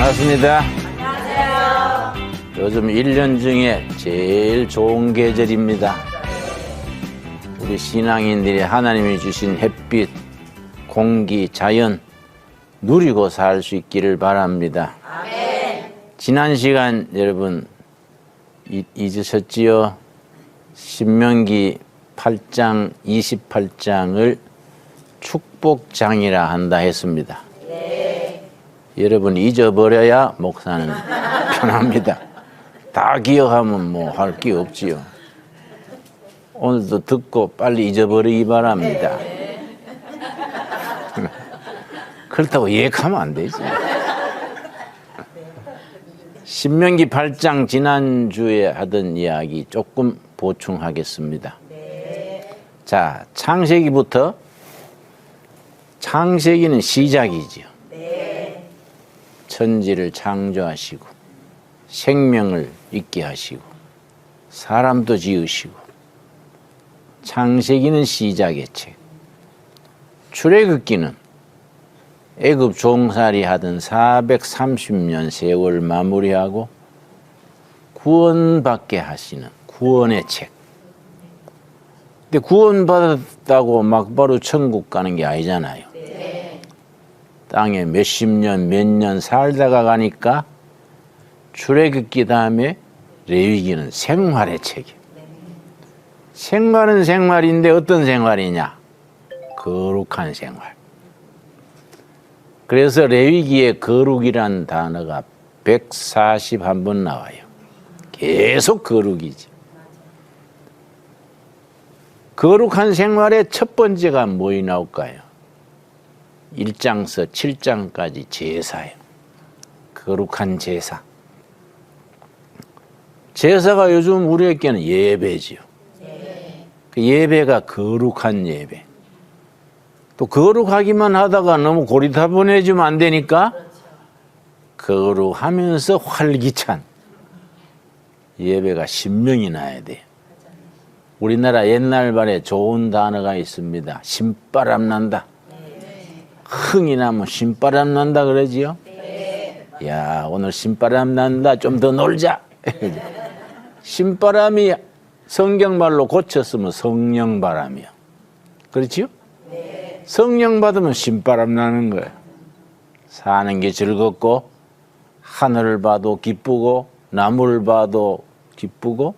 반갑습니다. 안녕하세요. 요즘 1년 중에 제일 좋은 계절입니다. 우리 신앙인들이 하나님이 주신 햇빛, 공기, 자연 누리고 살 수 있기를 바랍니다. 아멘. 지난 시간 여러분 잊으셨지요? 신명기 8장 28장을 축복장이라 한다 했습니다. 네. 여러분 잊어버려야 목사는 편합니다. 다 기억하면 뭐 할 게 없지요. 오늘도 듣고 빨리 잊어버리기 바랍니다. 그렇다고 예약하면 안 되지. 신명기 8장 지난주에 하던 이야기 조금 보충하겠습니다. 자, 창세기부터. 창세기는 시작이지요. 천지를 창조하시고 생명을 있게 하시고 사람도 지으시고 창세기는 시작의 책. 출애굽기는 애굽 종살이 하던 430년 세월 마무리하고 구원받게 하시는 구원의 책. 근데 구원받았다고 막바로 천국 가는 게 아니잖아요. 땅에 몇십 년, 몇 년 살다가 가니까 출애굽기 다음에 레위기는 생활의 책이에요. 생활은 생활인데 어떤 생활이냐? 거룩한 생활. 그래서 레위기에 거룩이란 단어가 141번 나와요. 계속 거룩이지. 거룩한 생활의 첫 번째가 뭐이 나올까요? 1장서 7장까지 제사예요. 거룩한 제사. 제사가 요즘 우리에게는 예배지요. 그 예배가 거룩한 예배. 또 거룩하기만 하다가 너무 고리타분해지면 안 되니까 거룩하면서 활기찬 예배가 신명이 나야 돼요. 우리나라 옛날 말에 좋은 단어가 있습니다. 신바람 난다. 흥이 나면 신바람 난다 그러지요? 야, 오늘 신바람 난다. 좀 더 놀자. 신바람이 성경말로 고쳤으면 성령바람이요. 그렇지요? 성령 받으면 신바람 나는 거예요. 사는 게 즐겁고 하늘을 봐도 기쁘고 나무를 봐도 기쁘고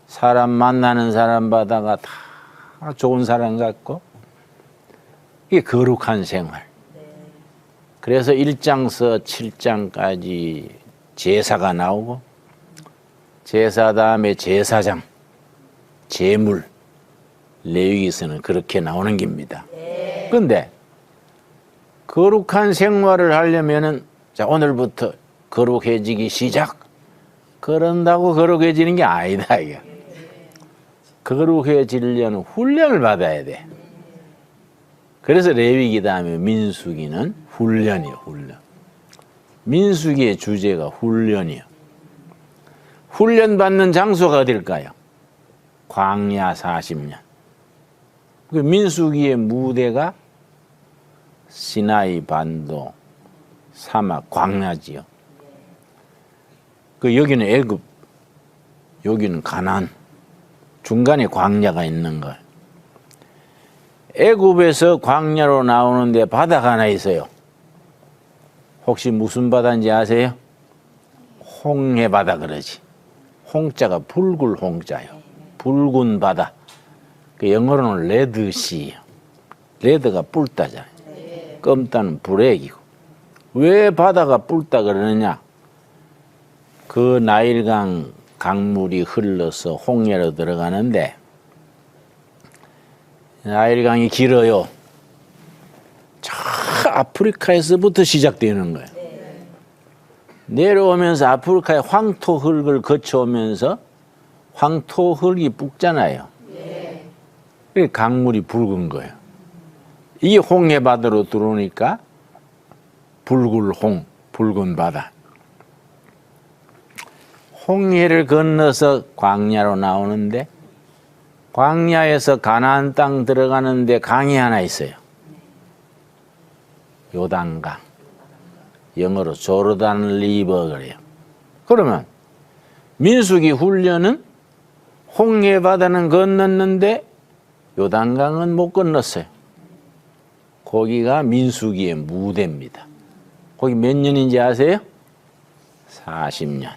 사람 만나는 사람 바다가 다 좋은 사람 같고 이게 거룩한 생활. 그래서 1장서 7장까지 제사가 나오고 제사 다음에 제사장, 제물, 레위기서는 그렇게 나오는 겁니다. 그런데 거룩한 생활을 하려면은 자, 오늘부터 거룩해지기 시작. 그런다고 거룩해지는 게 아니다 이게. 거룩해지려는 훈련을 받아야 돼. 그래서 레위기 다음에 민수기는 훈련이요, 훈련. 민수기의 주제가 훈련이요. 훈련 받는 장소가 어딜까요? 광야 40년. 그 민수기의 무대가 시나이 반도, 사막, 광야지요. 그 여기는 애굽, 여기는 가나안. 중간에 광야가 있는 걸. 애굽에서 광야로 나오는데 바다가 하나 있어요. 혹시 무슨 바다인지 아세요? 홍해 바다 그러지. 홍자가 붉을 홍자요. 붉은 바다. 그 영어로는 레드시. 레드가 붉다잖아요. 검다는 불액이고. 왜 바다가 붉다 그러느냐? 그 나일강 강물이 흘러서 홍해로 들어가는데 나일강이 길어요. 저 아프리카에서부터 시작되는 거예요. 내려오면서 아프리카의 황토흙을 거쳐오면서 황토흙이 붉잖아요. 그래서 강물이 붉은 거예요. 이 홍해 바다로 들어오니까 붉은 붉은 바다. 홍해를 건너서 광야로 나오는데 광야에서 가나안 땅 들어가는데 강이 하나 있어요. 요단강. 영어로 조르단 리버 그래요. 그러면 민수기 훈련은 홍해바다는 건넜는데 요단강은 못 건넜어요. 거기가 민수기의 무대입니다. 거기 몇 년인지 아세요? 40년.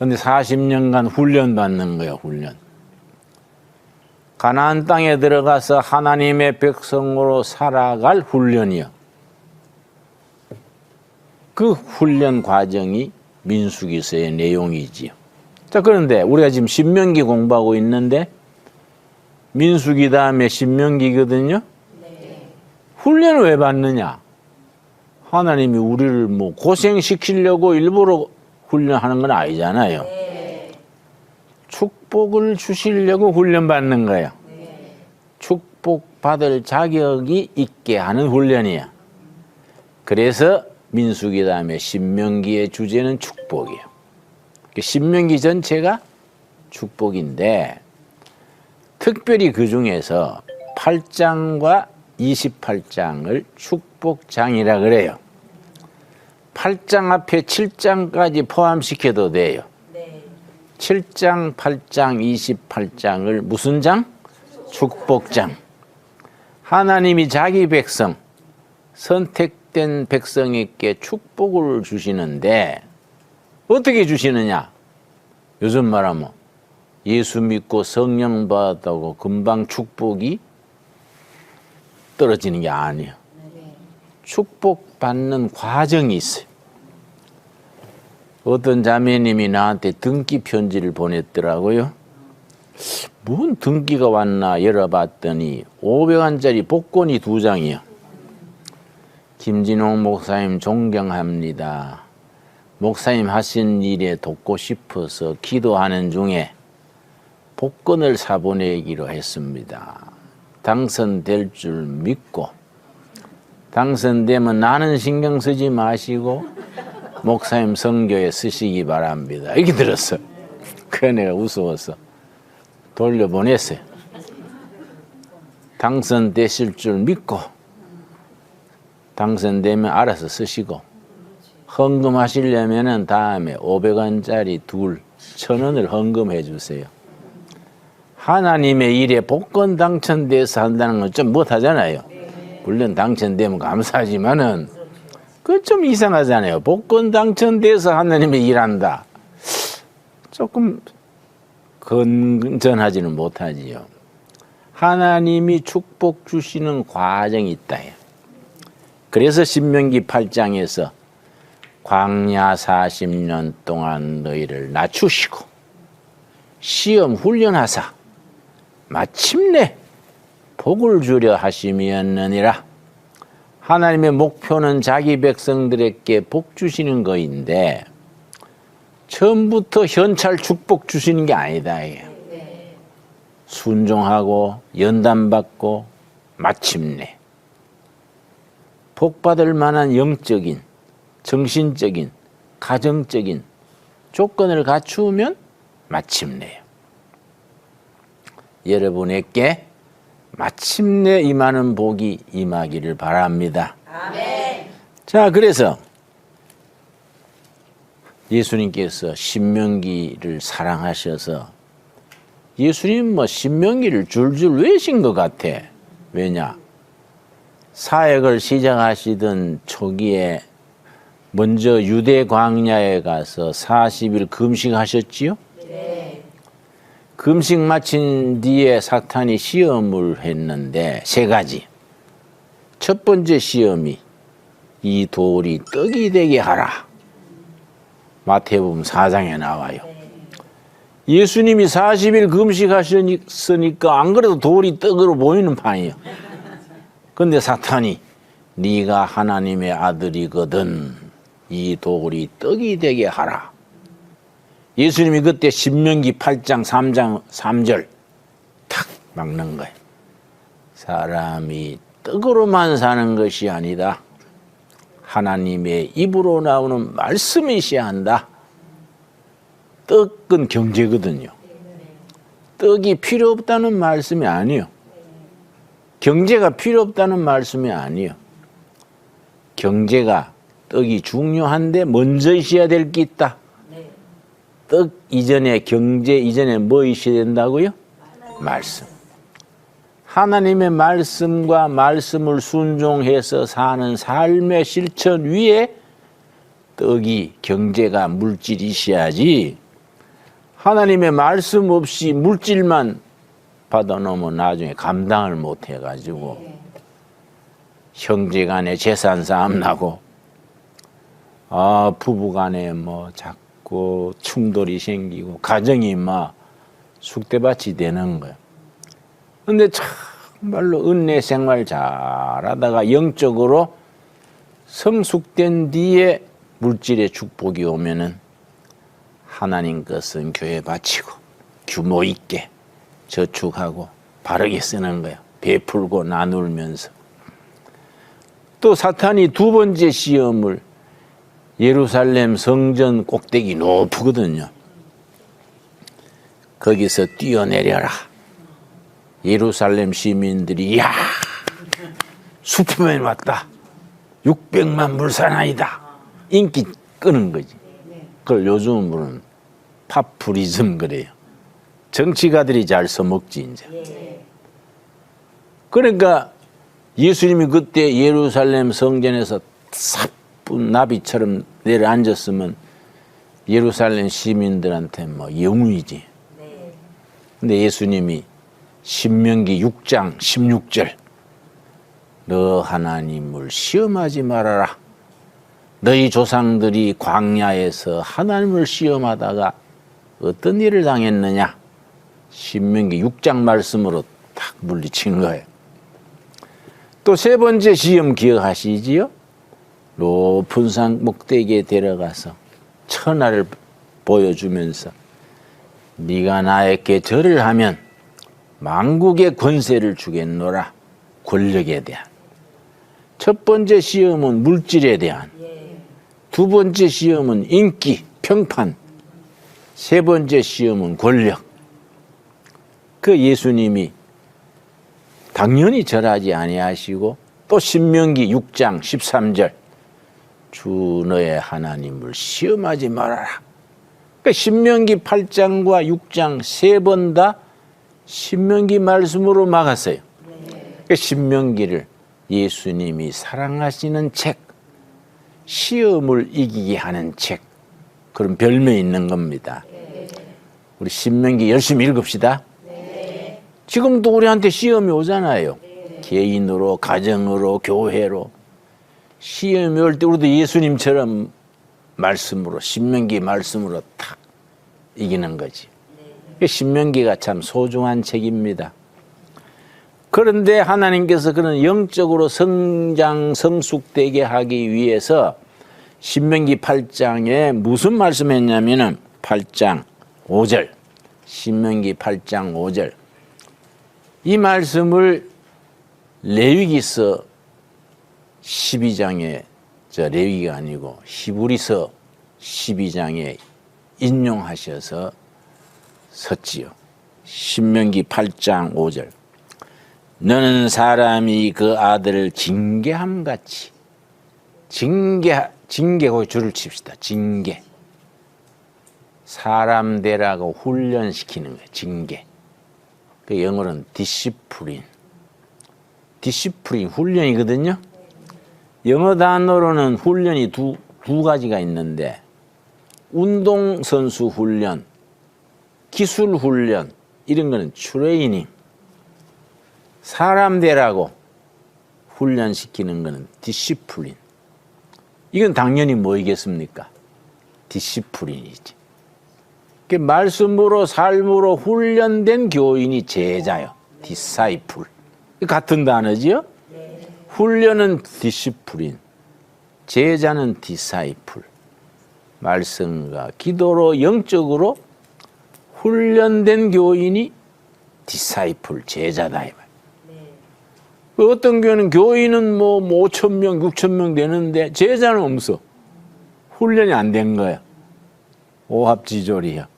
근데 40년간 훈련 받는 거예요, 훈련. 가나안 땅에 들어가서 하나님의 백성으로 살아갈 훈련이요. 그 훈련 과정이 민수기서의 내용이지요. 자, 그런데 우리가 지금 신명기 공부하고 있는데 민수기 다음에 신명기거든요. 네. 훈련을 왜 받느냐? 하나님이 우리를 뭐 고생시키려고 일부러 훈련하는 건 아니잖아요. 네. 축복을 주시려고 훈련받는 거예요. 네. 축복받을 자격이 있게 하는 훈련이야. 그래서 민수기 다음에 신명기의 주제는 축복이에요. 신명기 전체가 축복인데 특별히 그 중에서 8장과 28장을 축복장이라 그래요. 8장 앞에 7장까지 포함시켜도 돼요. 네. 7장, 8장, 28장을 무슨 장? 축복장. 하나님이 자기 백성, 선택된 백성에게 축복을 주시는데 어떻게 주시느냐? 요즘 말하면 예수 믿고 성령 받았다고 금방 축복이 떨어지는 게 아니에요. 축복받는 과정이 있어요. 어떤 자매님이 나한테 등기 편지를 보냈더라고요. 뭔 등기가 왔나 열어봤더니 500원짜리 복권이 2장이요. 김진홍 목사님 존경합니다. 목사님 하신 일에 돕고 싶어서 기도하는 중에 복권을 사보내기로 했습니다. 당선될 줄 믿고 당선되면 나는 신경 쓰지 마시고 목사님 선교에 쓰시기 바랍니다. 이렇게 들었어. 그래 내가 우스워서 돌려보냈어요. 당선되실 줄 믿고 당선되면 알아서 쓰시고 헌금하시려면 다음에 500원짜리 1,000원을 헌금해 주세요. 하나님의 일에 복권 당첨돼서 한다는 건 좀 못하잖아요. 물론 당첨되면 감사하지만은 그 좀 이상하잖아요. 복권 당첨돼서 하나님의 일한다. 조금 건전하지는 못하지요. 하나님이 축복 주시는 과정이 있다. 그래서 신명기 8장에서 광야 40년 동안 너희를 낮추시고 시험 훈련하사 마침내 복을 주려 하심이었느니라. 하나님의 목표는 자기 백성들에게 복 주시는 거인데 처음부터 현찰 축복 주시는 게 아니다. 순종하고 연단받고 마침내 복받을 만한 영적인, 정신적인, 가정적인 조건을 갖추면 마침내요. 여러분에게 마침내 임하는 복이 임하기를 바랍니다. 아멘. 자, 그래서 예수님께서 신명기를 사랑하셔서 예수님 뭐 신명기를 줄줄 외신 것 같아. 왜냐? 사역을 시작하시던 초기에 먼저 유대 광야에 가서 40일 금식하셨지요? 네. 금식 마친 뒤에 사탄이 시험을 했는데 3가지. 첫 번째 시험이 이 돌이 떡이 되게 하라. 마태복음 4장에 나와요. 예수님이 40일 금식하셨으니까 안 그래도 돌이 떡으로 보이는 판이에요. 근데 사탄이 네가 하나님의 아들이거든 이 돌이 떡이 되게 하라. 예수님이 그때 신명기 8장 3장 3절 탁 막는 거예요. 사람이 떡으로만 사는 것이 아니다. 하나님의 입으로 나오는 말씀이 있어야 한다. 떡은 경제거든요. 떡이 필요 없다는 말씀이 아니에요. 경제가 필요 없다는 말씀이 아니에요. 경제가 떡이 중요한데 먼저 있어야 될 게 있다. 떡 이전에, 경제 이전에 뭐 있어야 된다고요? 말씀. 하나님의 말씀과 말씀을 순종해서 사는 삶의 실천 위에 떡이, 경제가, 물질이 있어야지, 하나님의 말씀 없이 물질만 받아놓으면 나중에 감당을 못 해가지고 형제 간에 재산 싸움 나고, 부부 간에 뭐 자꾸 충돌이 생기고 가정이 막 쑥대밭이 되는 거예요. 근데 정말로 은혜 생활 잘하다가 영적으로 성숙된 뒤에 물질의 축복이 오면은 하나님 것은 교회 바치고 규모 있게 저축하고 바르게 쓰는 거예요. 베풀고 나누면서. 또 사탄이 두 번째 시험을, 예루살렘 성전 꼭대기 높거든요. 거기서 뛰어내려라. 예루살렘 시민들이, 야, 슈퍼맨 왔다. 600만 불사나이다. 인기 끄는 거지. 그걸 요즘으로는 파푸리즘 그래요. 정치가들이 잘 써먹지 이제. 그러니까 예수님이 그때 예루살렘 성전에서 사뿐 나비처럼 내려앉았으면 예루살렘 시민들한테 뭐 영웅이지. 근데 예수님이 신명기 6장 16절, 너 하나님을 시험하지 말아라. 너희 조상들이 광야에서 하나님을 시험하다가 어떤 일을 당했느냐. 신명기 6장 말씀으로 딱 물리친 거예요. 또 세 번째 시험 기억하시지요? 높은 산 꼭대기에 데려가서 천하를 보여주면서 네가 나에게 절을 하면 만국의 권세를 주겠노라. 권력에 대한. 첫 번째 시험은 물질에 대한, 두 번째 시험은 인기, 평판, 세 번째 시험은 권력. 그 예수님이 당연히 절하지 아니하시고 또 신명기 6장 13절, 주 너의 하나님을 시험하지 말아라. 그러니까 신명기 8장과 6장 세 번 다 신명기 말씀으로 막았어요. 그러니까 신명기를 예수님이 사랑하시는 책, 시험을 이기게 하는 책, 그런 별명이 있는 겁니다. 우리 신명기 열심히 읽읍시다. 지금도 우리한테 시험이 오잖아요. 개인으로, 가정으로, 교회로. 시험이 올 때 우리도 예수님처럼 말씀으로, 신명기 말씀으로 탁 이기는 거지. 신명기가 참 소중한 책입니다. 그런데 하나님께서 그런 영적으로 성장, 성숙되게 하기 위해서 신명기 8장에 무슨 말씀했냐면은 8장 5절, 신명기 8장 5절, 이 말씀을 레위기서 12장에, 레위기가 아니고 히브리서 12장에 인용하셔서 섰지요. 신명기 8장 5절, 너는 사람이 그 아들을 징계함같이, 징계고 줄을 칩시다. 징계. 사람 되라고 훈련시키는 거예요. 징계. 그 영어로는 디시플린. 디시플린, 훈련이거든요. 영어 단어로는 훈련이 두 가지가 있는데, 운동선수 훈련, 기술 훈련, 이런 거는 트레이닝. 사람 되라고 훈련시키는 거는 디시플린. 이건 당연히 뭐이겠습니까? 디시플린이지. 그 말씀으로 삶으로 훈련된 교인이 제자요. 디사이플. 같은 단어지요? 훈련은 디시플린, 제자는 디사이플. 말씀과 기도로 영적으로 훈련된 교인이 디사이플, 제자다. 어떤 교회는 교인은 뭐 5,000명, 6,000명 되는데 제자는 없어. 훈련이 안 된 거야. 오합지졸이야.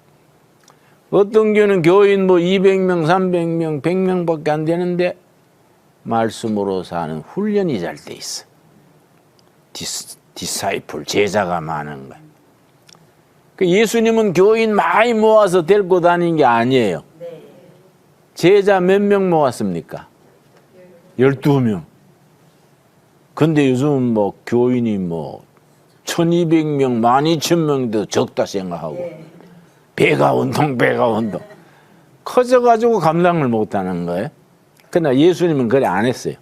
어떤 교회는 교인 뭐 200명, 300명, 100명밖에 안 되는데 말씀으로 사는 훈련이 잘 돼 있어. 디사이플, 제자가 많은 거예요. 예수님은 교인 많이 모아서 데리고 다닌 게 아니에요. 제자 몇 명 모았습니까? 12명. 근데 요즘 뭐 교인이 뭐 1200명, 12000명도 적다 생각하고 배가 운동 커져가지고 감당을 못하는 거예요. 그러나 예수님은 그래 안 했어요.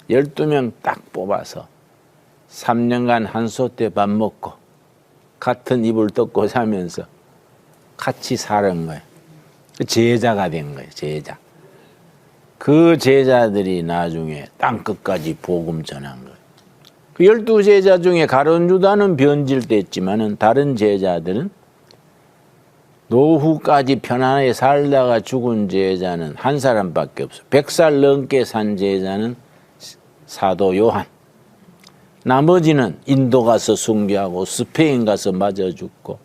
12명 딱 뽑아서 3년간 한솥에 밥 먹고 같은 이불 덮고 자면서 같이 사는 거예요. 제자가 된 거예요. 제자. 그 제자들이 나중에 땅끝까지 복음 전한 거예요. 그 12제자 중에 가룟 유다는 변질됐지만은 다른 제자들은 노후까지 편안하게 살다가 죽은 제자는 한 사람밖에 없어요. 100살 넘게 산 제자는 사도 요한. 나머지는 인도 가서 순교하고 스페인 가서 맞아 죽고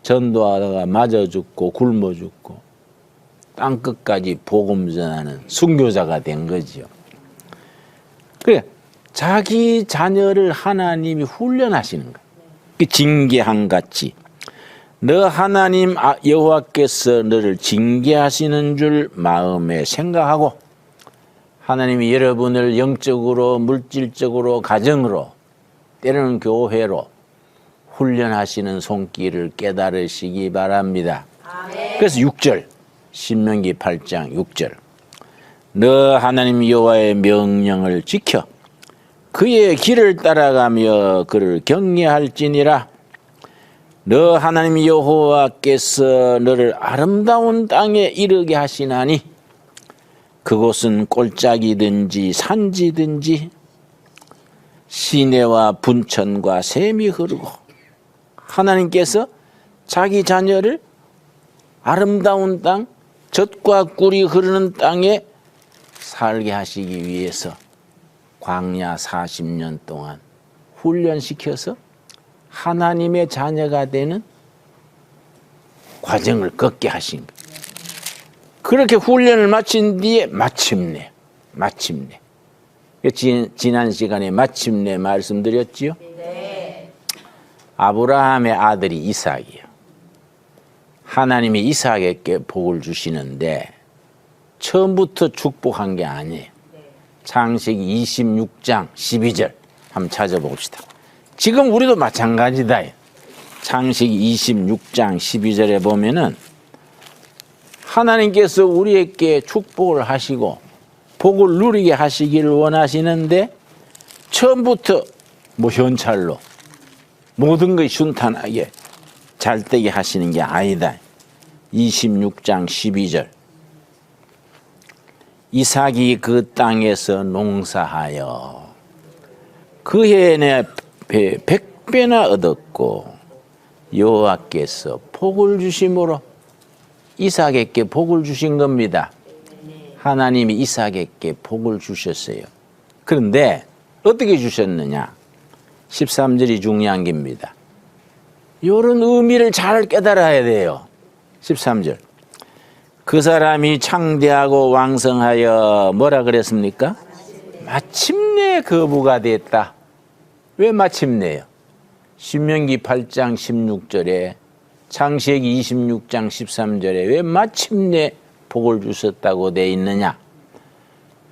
전도하다가 맞아 죽고 굶어 죽고 땅끝까지 복음 전하는 순교자가 된 거지요. 그래, 자기 자녀를 하나님이 훈련하시는 거예요. 징계함 같이 너 하나님 여호와께서 너를 징계하시는 줄 마음에 생각하고 하나님이 여러분을 영적으로 물질적으로 가정으로 때로는 교회로 훈련하시는 손길을 깨달으시기 바랍니다. 아멘. 그래서 6절 신명기 8장 6절 너 하나님 여호와의 명령을 지켜 그의 길을 따라가며 그를 경외할지니라 너 하나님 여호와께서 너를 아름다운 땅에 이르게 하시나니 그곳은 골짜기든지 산지든지 시내와 분천과 샘이 흐르고 하나님께서 자기 자녀를 아름다운 땅 젖과 꿀이 흐르는 땅에 살게 하시기 위해서 광야 40년 동안 훈련시켜서 하나님의 자녀가 되는 과정을 걷게 하신 거예요. 그렇게 훈련을 마친 뒤에 마침내 지난 시간에 마침내 말씀드렸지요. 네. 아브라함의 아들이 이삭이요. 하나님이 이삭에게 복을 주시는데 처음부터 축복한 게 아니에요. 창세기 26장 12절 한번 찾아봅시다. 지금 우리도 마찬가지다. 창세기 26장 12절에 보면은 하나님께서 우리에게 축복을 하시고 복을 누리게 하시기를 원하시는데 처음부터 뭐 현찰로 모든 것이 순탄하게 잘 되게 하시는 게 아니다. 26장 12절 이삭이 그 땅에서 농사하여 그 해에 100배나 얻었고 여호와께서 복을 주심으로 이삭에게 복을 주신 겁니다. 하나님이 이삭에게 복을 주셨어요. 그런데 어떻게 주셨느냐? 13절이 중요한 겁니다. 이런 의미를 잘 깨달아야 돼요. 13절 그 사람이 창대하고 왕성하여 뭐라 그랬습니까? 마침내 거부가 됐다. 왜 마침내요? 신명기 8장 16절에 창세기 26장 13절에 왜 마침내 복을 주셨다고 돼 있느냐?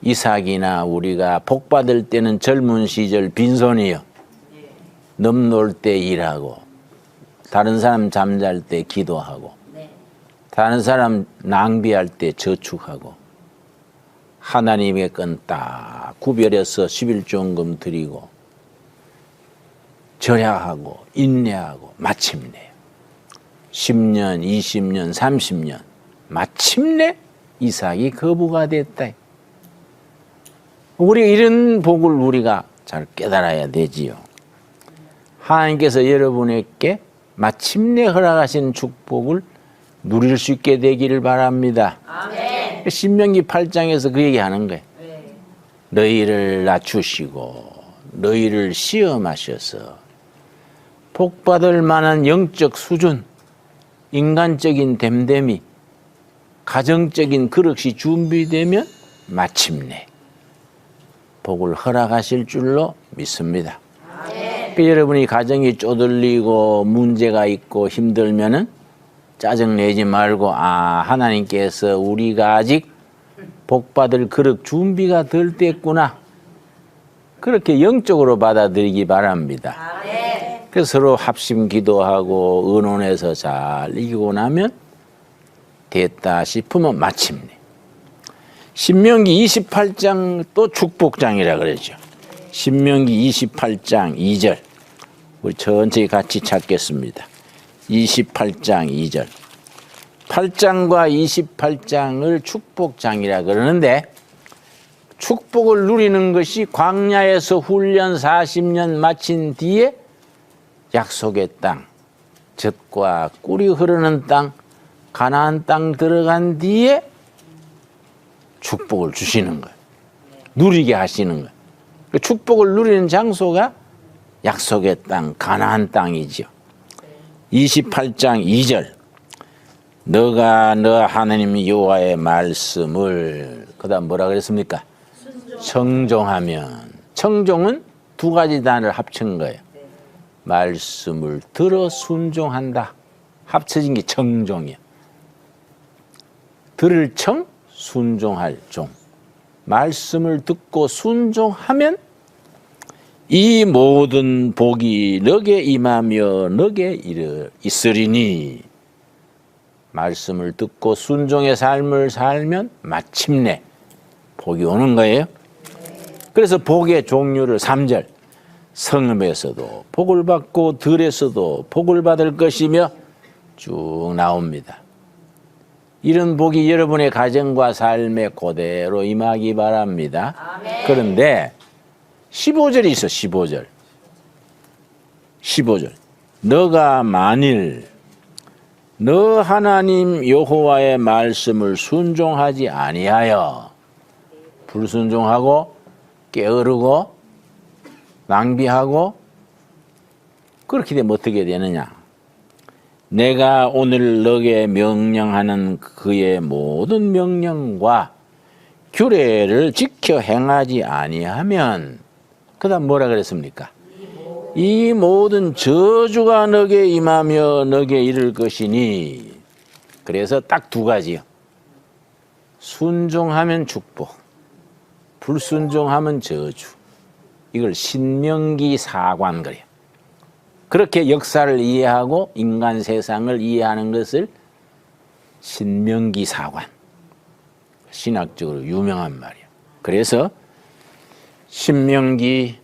이삭이나 우리가 복 받을 때는 젊은 시절 빈손이요. 넘놀 때 일하고 다른 사람 잠잘 때 기도하고 다른 사람 낭비할 때 저축하고 하나님의 건 딱 구별해서 11조원금 드리고 절약하고 인내하고 마침내 10년, 20년, 30년 마침내 이삭이 거부가 됐다. 우리 이런 복을 우리가 잘 깨달아야 되지요. 하나님께서 여러분에게 마침내 허락하신 축복을 누릴 수 있게 되기를 바랍니다. 아멘. 신명기 8장에서 그 얘기하는 거예요. 네. 너희를 낮추시고 너희를 시험하셔서 복받을 만한 영적 수준, 인간적인 됨됨이, 가정적인 그릇이 준비되면 마침내 복을 허락하실 줄로 믿습니다. 아멘. 여러분이 가정이 쪼들리고 문제가 있고 힘들면은 짜증내지 말고 하나님께서 우리가 아직 복받을 그릇 준비가 덜 됐구나. 그렇게 영적으로 받아들이기 바랍니다. 그래서 서로 합심 기도하고 의논해서 잘 이기고 나면 됐다 싶으면 마침내. 신명기 28장 또 축복장이라 그러죠. 신명기 28장 2절. 우리 천천히 같이 찾겠습니다. 28장 2절. 8장과 28장을 축복장이라 그러는데 축복을 누리는 것이 광야에서 훈련 40년 마친 뒤에 약속의 땅, 젖과 꿀이 흐르는 땅, 가나안 땅 들어간 뒤에 축복을 주시는 거예요. 누리게 하시는 거예요. 그 축복을 누리는 장소가 약속의 땅, 가나안 땅이죠. 28장 2절. 너가 너 하나님 여호와의 말씀을 그다음 뭐라 그랬습니까? 청종하면. 청종은 두 가지 단어를 합친 거예요. 말씀을 들어 순종한다. 합쳐진 게 청종이에요. 들을 청, 순종할 종. 말씀을 듣고 순종하면 이 모든 복이 너게 임하며 너게 있으리니. 말씀을 듣고 순종의 삶을 살면 마침내 복이 오는 거예요. 그래서 복의 종류를 3절. 성읍에서도 복을 받고 들에서도 복을 받을 것이며 쭉 나옵니다. 이런 복이 여러분의 가정과 삶에 그대로 임하기 바랍니다. 아멘. 그런데 15절이 있어. 15절. 15절. 너가 만일 너 하나님 여호와의 말씀을 순종하지 아니하여 불순종하고 게으르고 낭비하고 그렇게 되면 어떻게 되느냐? 내가 오늘 너게 명령하는 그의 모든 명령과 규례를 지켜 행하지 아니하면 그다음 뭐라 그랬습니까? 이 모든 저주가 너게 임하며 너게 이를 것이니. 그래서 딱 두 가지요. 순종하면 축복, 불순종하면 저주. 이걸 신명기 사관 그래요. 그렇게 역사를 이해하고 인간 세상을 이해하는 것을 신명기 사관. 신학적으로 유명한 말이에요. 그래서 신명기,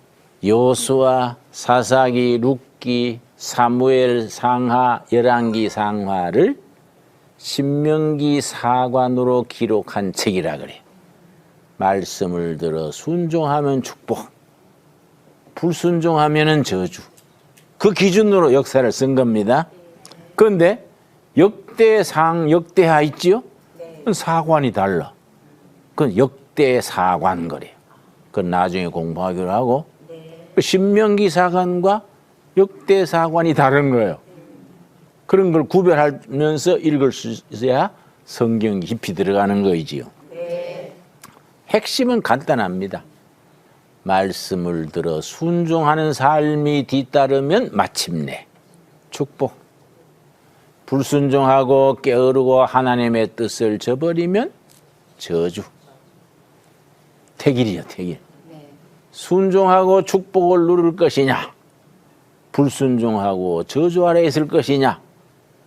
여호수아, 사사기, 룻기, 사무엘 상하, 열왕기 상하를 신명기 사관으로 기록한 책이라 그래요. 말씀을 들어 순종하면 축복, 불순종하면 저주. 그 기준으로 역사를 쓴 겁니다. 그런데 역대상, 역대하 있지요? 그건 사관이 달라. 그건 역대사관 그래요. 그건 나중에 공부하기로 하고 신명기 사관과 역대사관이 다른 거예요. 그런 걸 구별하면서 읽을 수 있어야 성경이 깊이 들어가는 거이지요. 핵심은 간단합니다. 말씀을 들어 순종하는 삶이 뒤따르면 마침내 축복. 불순종하고 게으르고 하나님의 뜻을 저버리면 저주. 택일이요, 택일. 순종하고 축복을 누릴 것이냐, 불순종하고 저주 아래 있을 것이냐.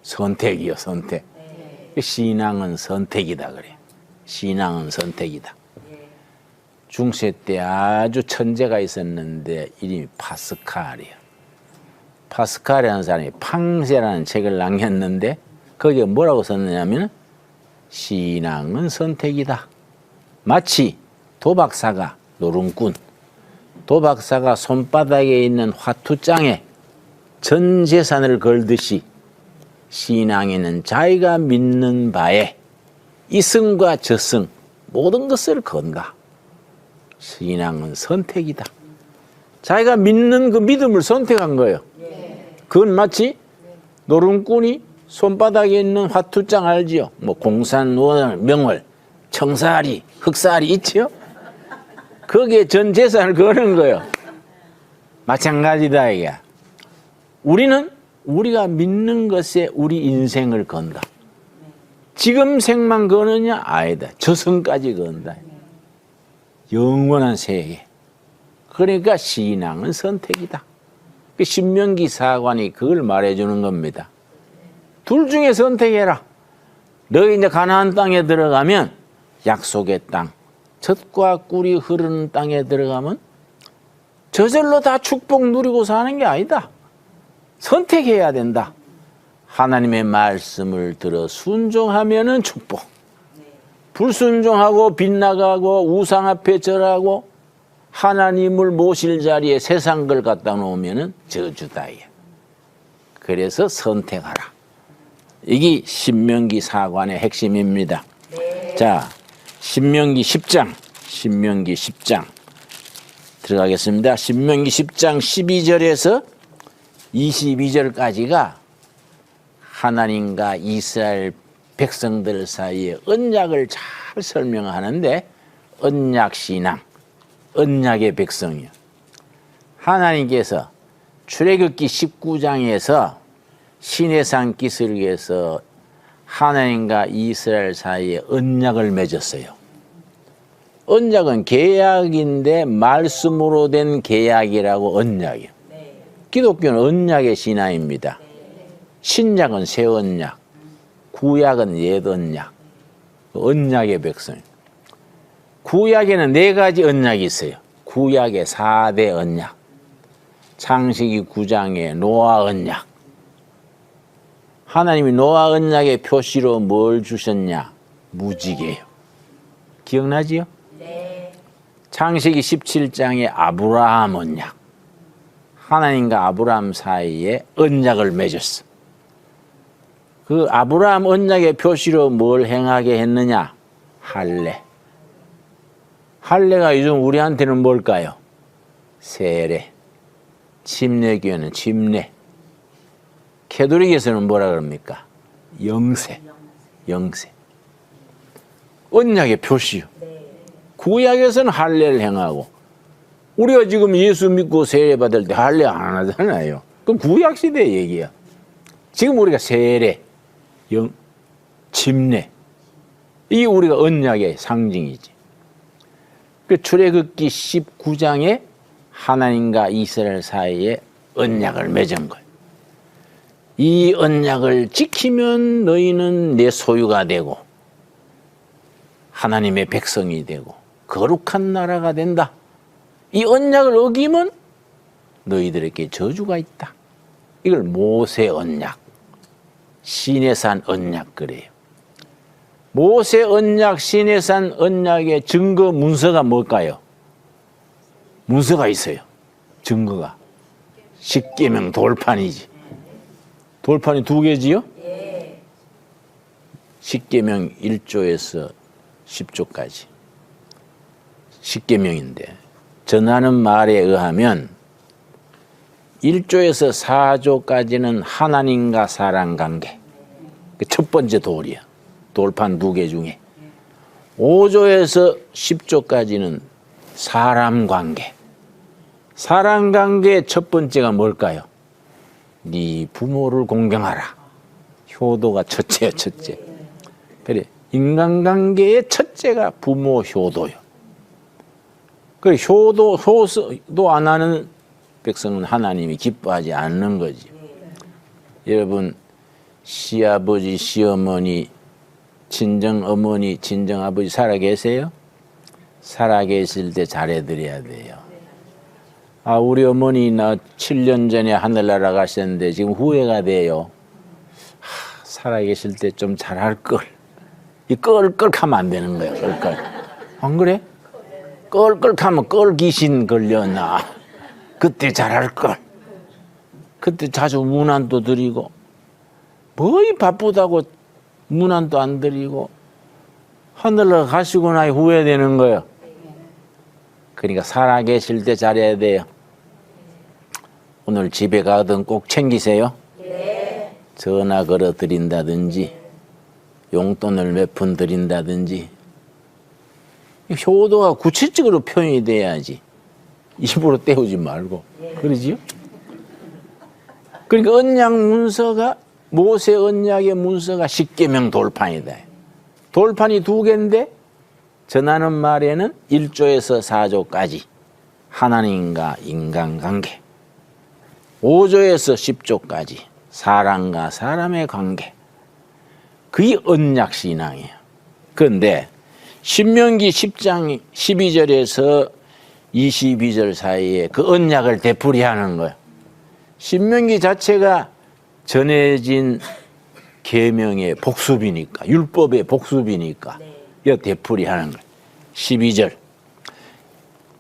선택이요, 선택. 신앙은 선택이다 그래. 신앙은 선택이다. 중세 때 아주 천재가 있었는데 이름이 파스칼이에요. 파스칼이라는 사람이 팡세라는 책을 남겼는데 거기에 뭐라고 썼느냐면 신앙은 선택이다. 마치 도박사가 노름꾼, 도박사가 손바닥에 있는 화투장에 전 재산을 걸듯이 신앙에는 자기가 믿는 바에 이승과 저승 모든 것을 건다. 신앙은 선택이다. 자기가 믿는 그 믿음을 선택한 거예요. 그건 마치 노름꾼이 손바닥에 있는 화투장 알지요? 뭐 공산, 월, 명월, 청사리, 흑사리 있지요? 거기에 전 재산을 거는 거예요. 마찬가지다 이게. 우리는 우리가 믿는 것에 우리 인생을 건다. 지금 생만 거느냐? 아니다. 저승까지 건다. 영원한 세계. 그러니까 신앙은 선택이다. 그 신명기 사관이 그걸 말해주는 겁니다. 둘 중에 선택해라. 너희 이제 가나안 땅에 들어가면 약속의 땅, 젖과 꿀이 흐르는 땅에 들어가면 저절로 다 축복 누리고 사는 게 아니다. 선택해야 된다. 하나님의 말씀을 들어 순종하면은 축복. 불순종하고 빗나가고 우상 앞에 절하고 하나님을 모실 자리에 세상 걸 갖다 놓으면은 저주다. 그래서 선택하라. 이게 신명기 사관의 핵심입니다. 자, 신명기 10장. 신명기 10장. 들어가겠습니다. 신명기 10장 12절에서 22절까지가 하나님과 이스라엘 백성들 사이에 언약을 잘 설명하는데 언약신앙, 언약의 백성이요. 하나님께서 출애굽기 19장에서 시내산 기슭에서 하나님과 이스라엘 사이에 언약을 맺었어요. 언약은 계약인데 말씀으로 된 계약이라고 언약이요. 기독교는 언약의 신앙입니다. 신약은 새 언약, 구약은 옛 언약, 언약의 백성. 구약에는 4가지 언약이 있어요. 구약의 4대 언약. 창세기 9장에 노아 언약. 하나님이 노아 언약의 표시로 뭘 주셨냐? 무지개요. 기억나지요? 네. 창세기 17장에 아브라함 언약. 하나님과 아브라함 사이에 언약을 맺었어. 그 아브라함 언약의 표시로 뭘 행하게 했느냐? 할례. 할례가 요즘 우리한테는 뭘까요? 세례. 침례교회는 침례. 캐톨릭에서는 뭐라 그럽니까? 영세. 영세. 언약의 표시요. 구약에서는 할례를 행하고 우리가 지금 예수 믿고 세례 받을 때 할례 안 하잖아요. 그럼 구약 시대 얘기야. 지금 우리가 세례, 침례, 이게 우리가 언약의 상징이지. 그 출애굽기 19장에 하나님과 이스라엘 사이에 언약을 맺은 거예요. 이 언약을 지키면 너희는 내 소유가 되고 하나님의 백성이 되고 거룩한 나라가 된다. 이 언약을 어기면 너희들에게 저주가 있다. 이걸 모세 언약, 시내산 언약 그래요. 모세 언약, 시내산 언약의 증거 문서가 뭘까요? 문서가 있어요. 증거가. 십계명 돌판이지. 돌판이 2개지요? 십계명 1조에서 10조까지. 십계명인데 전하는 말에 의하면 1조에서 4조까지는 하나님과 사람 관계. 첫 번째 돌이야. 돌판 2개 중에. 5조에서 10조까지는 사람 관계. 사람 관계의 첫 번째가 뭘까요? 네 부모를 공경하라. 효도가 첫째야, 첫째. 그래, 인간관계의 첫째가 부모 효도요. 그래, 효도 안 하는 백성은 하나님이 기뻐하지 않는 거지. 여러분, 시아버지, 시어머니, 친정어머니, 친정아버지 살아 계세요? 살아 계실 때 잘해드려야 돼요. 아, 우리 어머니 나 7년 전에 하늘나라 가셨는데 지금 후회가 돼요. 살아 계실 때 좀 잘할 걸. 이 껄껄하면 안 되는 거예요. 껄껄. 안 그래? 껄껄하면 껄 귀신 걸려나. 그때 잘할 걸. 그때 자주 문안도 드리고 뭐이 바쁘다고 문안도 안 드리고 하늘나라 가시고 나니 후회되는 거예요. 그러니까 살아 계실 때 잘해야 돼요. 오늘 집에 가든 꼭 챙기세요. 네. 전화 걸어 드린다든지 용돈을 몇 푼 드린다든지 효도가 구체적으로 표현이 돼야지. 입으로 때우지 말고. 그러지요? 그러니까 언약 문서가, 모세 언약의 문서가 십계명 돌판이다. 돌판이 2개인데 전하는 말에는 1조에서 4조까지 하나님과 인간관계, 5조에서 10조까지 사람과 사람의 관계, 그게 언약신앙이에요. 그런데 신명기 10장 12절에서 22절 사이에 그 언약을 되풀이하는 거예요. 신명기 자체가 전해진 계명의 복습이니까, 율법의 복습이니까 이거 되풀이하는 거예요. 12절,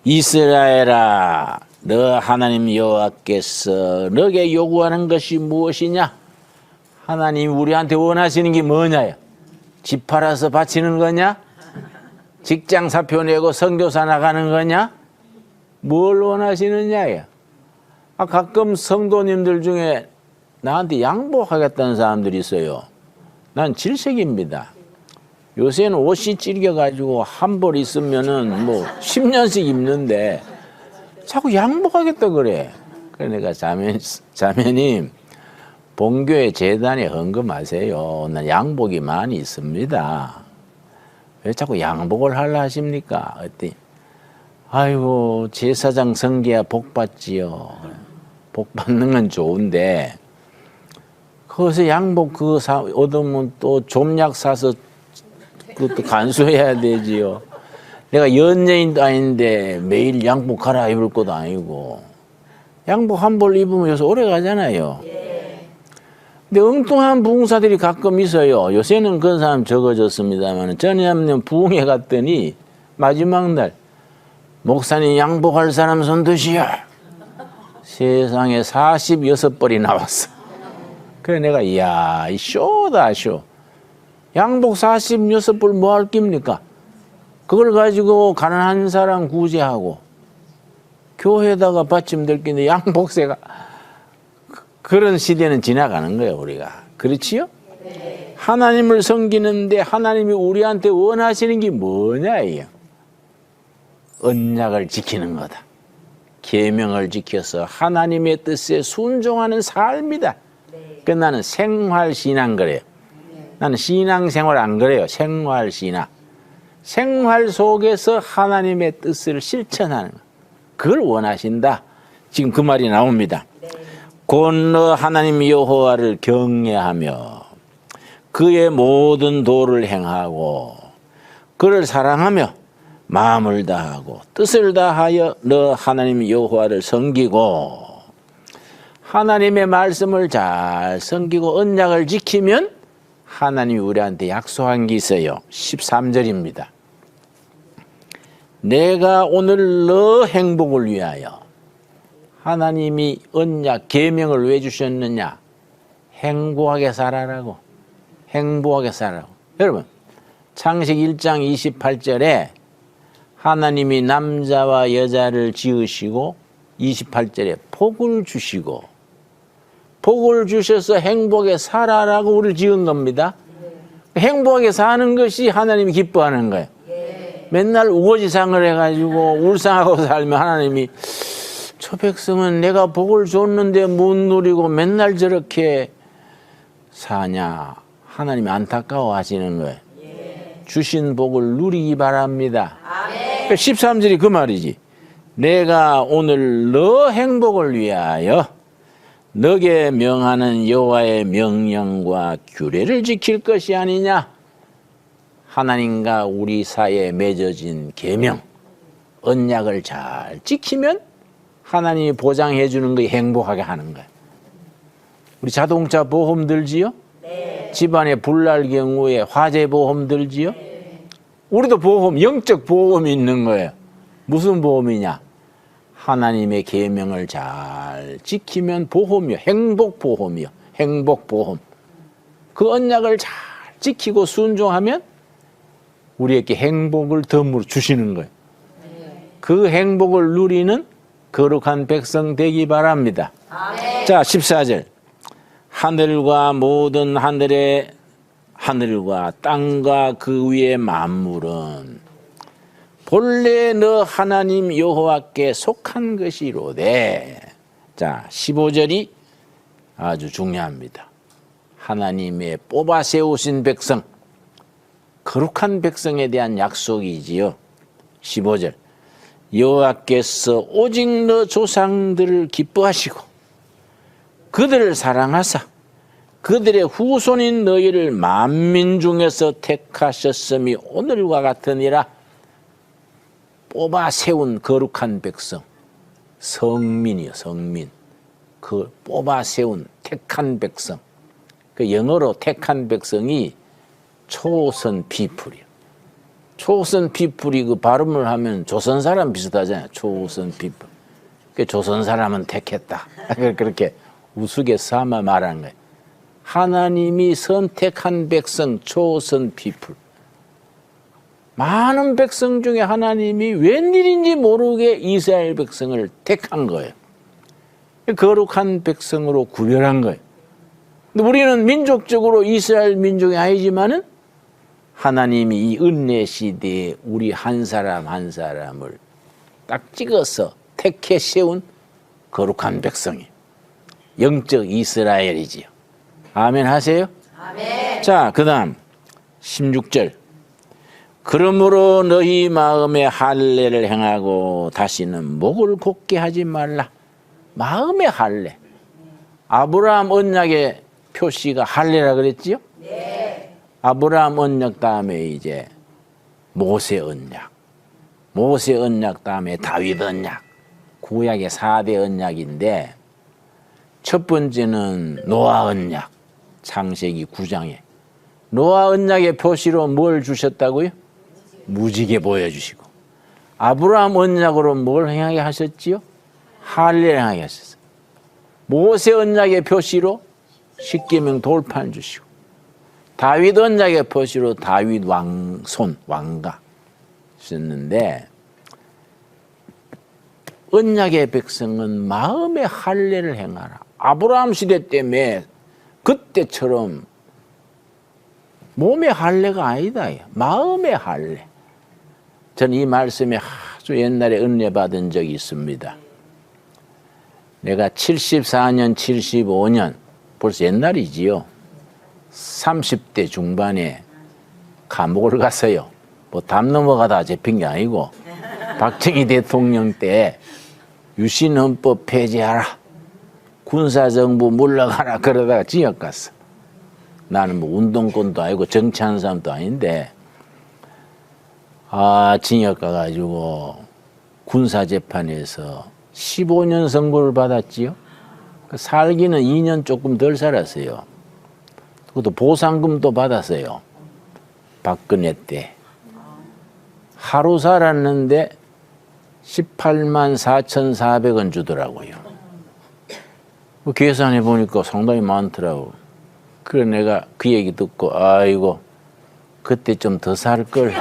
이스라엘아 너 하나님 여호와께서 너에게 요구하는 것이 무엇이냐? 하나님이 우리한테 원하시는 게 뭐냐요? 집 팔아서 바치는 거냐? 직장 사표 내고 선교사 나가는 거냐? 뭘 원하시느냐요? 가끔 성도님들 중에 나한테 양보하겠다는 사람들이 있어요. 난 질색입니다. 요새는 옷이 찔겨가지고 한 벌 있으면은 뭐 10년씩 입는데 자꾸 양보하겠다 그래. 그래 내가 자매님 본교회 재단에 헌금하세요. 난 양복이 많이 있습니다. 왜 자꾸 양복을 하려 하십니까? 그랬더니 아이고 제사장 성계야 복 받지요. 복 받는 건 좋은데 거기서 양복 그거 얻으면 또 좀약 사서 그것도 간수해야 되지요. 내가 연예인도 아닌데 매일 양복 갈아입을 것도 아니고 양복 한 벌 입으면 요새 오래 가잖아요. 근데 엉뚱한 부흥사들이 가끔 있어요. 요새는 그런 사람 적어졌습니다만 전에는 부흥회 갔더니 마지막 날 목사님 양복할 사람 손 드시오. 세상에 46벌이 나왔어. 그래 내가 이야 이 쇼다 쇼. 양복 46벌 뭐 할 깁니까? 그걸 가지고 가난한 사람 구제하고 교회에다가 받침될 게 양복세가 그런 시대는 지나가는 거예요 우리가. 그렇지요? 네. 하나님을 섬기는데 하나님이 우리한테 원하시는 게 뭐냐 이요? 언약을 지키는 거다. 계명을 지켜서 하나님의 뜻에 순종하는 삶이다. 그 나는 생활신앙 그래요. 나는 신앙생활 안 그래요. 생활신앙. 생활 속에서 하나님의 뜻을 실천하는 것. 그걸 원하신다. 지금 그 말이 나옵니다. 곧 너 하나님 여호와를 경외하며 그의 모든 도를 행하고 그를 사랑하며 마음을 다하고 뜻을 다하여 너 하나님 여호와를 섬기고 하나님의 말씀을 잘 섬기고 언약을 지키면 하나님이 우리한테 약속한 게 있어요. 13절입니다. 내가 오늘 너 행복을 위하여. 하나님이 언약 계명을 왜 주셨느냐? 행복하게 살아라고. 행복하게 살아라고. 여러분 창세기 1장 28절에 하나님이 남자와 여자를 지으시고 28절에 복을 주시고 복을 주셔서 행복하게 살아라고 우리를 지은 겁니다. 행복하게 사는 것이 하나님이 기뻐하는 거예요. 맨날 우거지상을 해가지고 울상하고 살면 하나님이 저 백성은 내가 복을 줬는데 못 누리고 맨날 저렇게 사냐. 하나님이 안타까워 하시는 거예요. 주신 복을 누리기 바랍니다. 13절이 그 말이지. 내가 오늘 너 행복을 위하여 너게 명하는 여호와의 명령과 규례를 지킬 것이 아니냐. 하나님과 우리 사이에 맺어진 계명, 언약을 잘 지키면 하나님이 보장해 주는 거 행복하게 하는 거예요. 우리 자동차 보험 들지요? 네. 집안에 불 날 경우에 화재 보험 들지요? 네. 우리도 보험, 영적 보험이 있는 거예요. 무슨 보험이냐? 하나님의 계명을 잘 지키면 보험이요. 행복보험이요. 행복보험. 그 언약을 잘 지키고 순종하면 우리에게 행복을 덤으로 주시는 거예요. 그 행복을 누리는 거룩한 백성 되기 바랍니다. 아멘. 자, 14절. 하늘과 모든 하늘과 땅과 그 위의 만물은 본래 너 하나님 여호와께 속한 것이로되. 자, 15절이 아주 중요합니다. 하나님의 뽑아 세우신 백성, 거룩한 백성에 대한 약속이지요. 15절. 여호와께서 오직 너 조상들을 기뻐하시고 그들을 사랑하사 그들의 후손인 너희를 만민 중에서 택하셨음이 오늘과 같으니라. 뽑아 세운 거룩한 백성, 성민이요, 성민. 그 뽑아 세운 택한 백성. 그 영어로 택한 백성이 초선 피플이요. 초선 피플이 그 발음을 하면 조선 사람 비슷하잖아요. 초선 피플. 그 조선 사람은 택했다. 그렇게 우스갯 삼아 말한 거예요. 하나님이 선택한 백성, 초선 피플. 많은 백성 중에 하나님이 웬일인지 모르게 이스라엘 백성을 택한 거예요. 거룩한 백성으로 구별한 거예요. 근데 우리는 민족적으로 이스라엘 민족이 아니지만은 하나님이 이 은혜 시대에 우리 한 사람 한 사람을 딱 찍어서 택해 세운 거룩한 백성이 영적 이스라엘이지요. 아멘 하세요? 아멘. 자, 그 다음 16절. 그러므로 너희 마음에 할례를 행하고 다시는 목을 곧게 하지 말라. 마음의 할례. 아브라함 언약의 표시가 할례라 그랬지요? 네. 아브라함 언약 다음에 이제 모세 언약. 모세 언약 다음에 다윗 언약. 구약의 4대 언약인데 첫 번째는 노아 언약. 창세기 9장에. 노아 언약의 표시로 뭘 주셨다고요? 무지개 보여주시고. 아브라함 언약으로 뭘 행하게 하셨지요? 할례를 행하게 하셨어요. 모세 언약의 표시로 십계명 돌판 주시고. 다윗 언약의 표시로 다윗 왕손, 왕가 썼는데 언약의 백성은 마음의 할례를 행하라. 아브라함 시대 때문에 그때처럼 몸의 할례가 아니다. 마음의 할례. 저는 이 말씀에 아주 옛날에 은혜 받은 적이 있습니다. 내가 74년, 75년 벌써 옛날이지요. 30대 중반에 감옥을 갔어요. 뭐 담 넘어가다 잡힌 게 아니고 박정희 대통령 때 유신헌법 폐지하라. 군사정부 물러가라 그러다가 징역 갔어. 나는 뭐 운동권도 아니고 정치하는 사람도 아닌데 징역 가가지고 군사재판에서 15년 선고를 받았지요. 살기는 2년 조금 덜 살았어요. 그것도 보상금도 받았어요. 박근혜 때. 하루 살았는데 18만 4,400원 주더라고요. 계산해 보니까 상당히 많더라고. 그래 내가 그 얘기 듣고 아이고 그때 좀 더 살걸.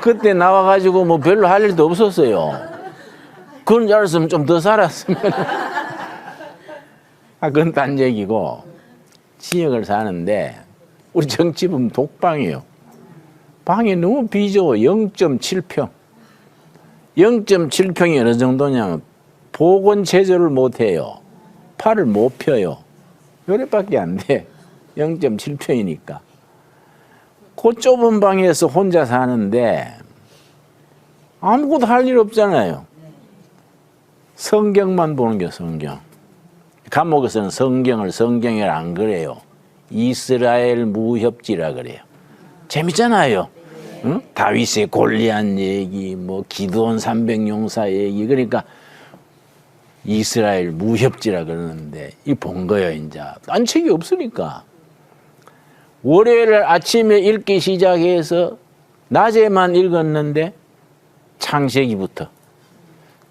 그때 나와가지고 뭐 별로 할 일도 없었어요. 그런 줄 알았으면 좀 더 살았으면. 그건 딴 얘기고. 지역을 사는데 우리 정치부는 독방이에요. 방이 너무 비좁아. 0.7평. 0.7평이 어느 정도냐면 보건 체조를 못해요. 팔을 못 펴요. 요래밖에 안 돼. 0.7평이니까. 그 좁은 방에서 혼자 사는데 아무것도 할 일 없잖아요. 성경만 보는 게 성경. 감옥에서는 성경을 안 그래요. 이스라엘 무협지라 그래요. 재밌잖아요. 응? 다윗의 골리앗 얘기, 뭐 기드온 300용사 얘기. 그러니까 이스라엘 무협지라 그러는데 이 본 거예요. 이제 딴 책이 없으니까. 월요일 아침에 읽기 시작해서 낮에만 읽었는데 창세기부터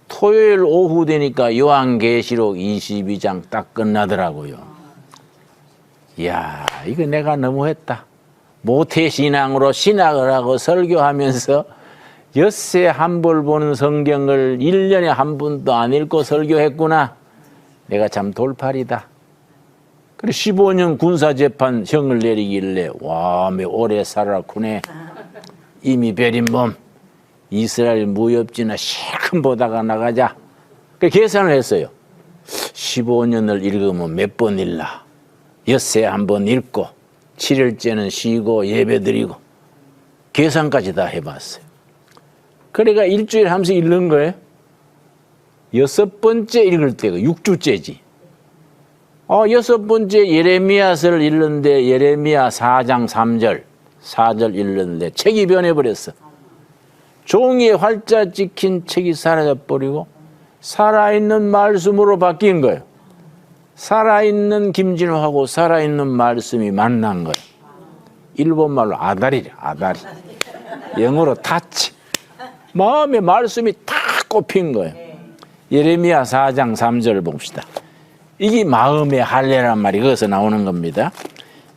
토요일 오후 되니까 요한계시록 22장 딱 끝나더라고요. 이야, 이거 내가 너무했다. 모태신앙으로 신학을 하고 설교하면서 엿새 한 벌 보는 성경을 1년에 한 번도 안 읽고 설교했구나. 내가 참 돌팔이다. 그래 15년 군사재판 형을 내리길래 와, 매 오래 살았구네. 이미 베린 몸 이스라엘 무협지나 실컷 보다가 나가자. 그 계산을 했어요. 15년을 읽으면 몇 번 읽나. 엿새 한 번 읽고 7일째는 쉬고 예배드리고 계산까지 다 해봤어요. 그러니까 일주일 하면서 읽는 거예요. 6번째 읽을 때가 6주째지. 6번째 예레미야서를 읽는데 예레미야 4장 3절 4절 읽는데 책이 변해버렸어. 종이에 활자 찍힌 책이 사라져버리고 살아있는 말씀으로 바뀐 거예요. 살아있는 김진호하고 살아있는 말씀이 만난 거예요. 일본말로 아다리래, 아다리. 영어로 타치. 마음의 말씀이 탁 꼽힌 거예요. 예레미야 4장 3절을 봅시다. 이게 마음의 할례란 말이 거기서 나오는 겁니다.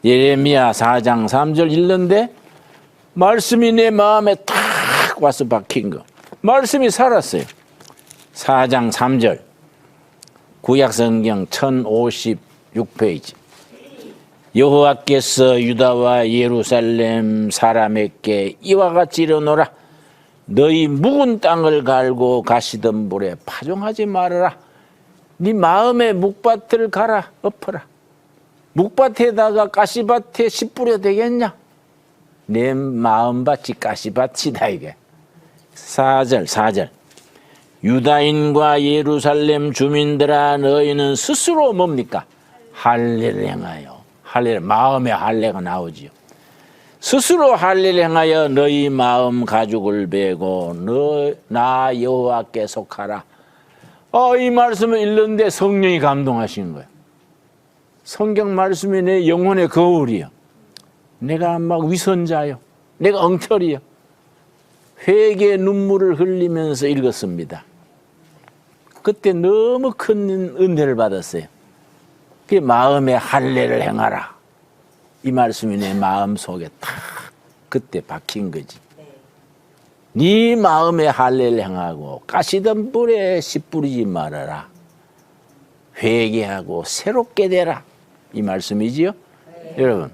예레미야 4장 3절 읽는데 말씀이 내 마음에 탁 와서 박힌 거. 말씀이 살았어요. 4장 3절 구약성경 1056페이지. 여호와께서 유다와 예루살렘 사람에게 이와 같이 이르노라. 너희 묵은 땅을 갈고 가시던 물에 파종하지 말아라. 네 마음의 묵밭을 갈아 엎어라. 묵밭에다가 가시밭에 씨 뿌려 되겠냐? 내 마음밭이 가시밭이다 이게. 4절 유다인과 예루살렘 주민들아 너희는 스스로 뭡니까? 할례를 행하여. 할례, 마음의 할례가 나오지요. 스스로 할례를 행하여 너희 마음 가죽을 베고 나 여호와께 속하라. 이 말씀을 읽는데 성령이 감동하신 거예요. 성경 말씀이 내 영혼의 거울이요. 내가 막 위선자요. 내가 엉터리요. 회개의 눈물을 흘리면서 읽었습니다. 그때 너무 큰 은혜를 받았어요. 그 마음의 할례를 행하라. 이 말씀이 내 마음 속에 탁 그때 박힌 거지. 네 마음의 할례를 행하고 가시던 뿔에 씨 뿌리지 말아라. 회개하고 새롭게 되라. 이 말씀이지요. 여러분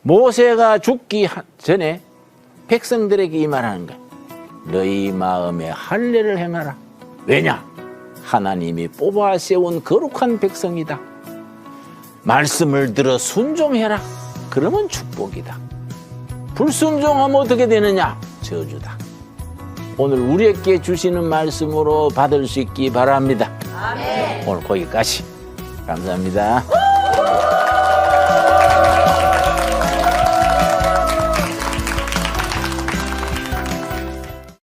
모세가 죽기 전에 백성들에게 이 말하는 거야. 너희 마음에 할례를 행하라. 왜냐? 하나님이 뽑아 세운 거룩한 백성이다. 말씀을 들어 순종해라. 그러면 축복이다. 불순종하면 어떻게 되느냐? 저주다. 오늘 우리에게 주시는 말씀으로 받을 수 있기 바랍니다. 아멘. 오늘 거기까지. 감사합니다.